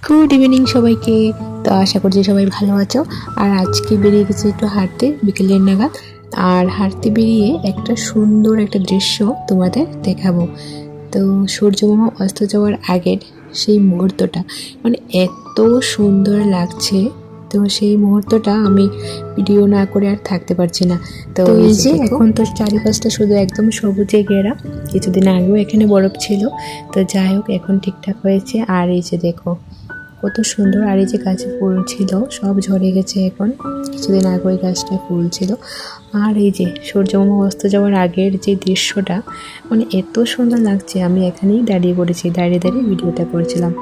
Good evening সবাইকে। তো আশা করছি সবাই ভালো আছো। আর আজকে বেরিয়ে গেছি একটু হাঁটতে বিকেলের নাগাদ। আর হাঁটতে বেরিয়ে একটা সুন্দর একটা দৃশ্য তোমাদের দেখাবো। তো সূর্যমামা অস্ত যাওয়ার আগের সেই মুহূর্তটা মানে এত সুন্দর লাগছে। তো সেই মুহূর্তটা আমি ভিডিও না করে আর থাকতে পারছি না। তো এই যে এখন তো চারিপাশটা শুধু একদম সবুজে ঘেরা। কিছুদিন আগেও এখানে বরফ ছিল, তো যাই হোক এখন ঠিকঠাক হয়েছে। আর এই যে দেখো কত সুন্দর। আর এই যে গাছে ফুল ছিল সব ঝরে গেছে এখন, কিছুদিন আগে ওই গাছটায় ফুল ছিল। আর এই যে সূর্যমামা অস্ত যাওয়ার আগের যে দৃশ্যটা মানে এত সুন্দর লাগছে। আমি এখানেই দাঁড়িয়ে পড়েছি, দাঁড়িয়ে দাঁড়িয়ে ভিডিওটা করছিলাম।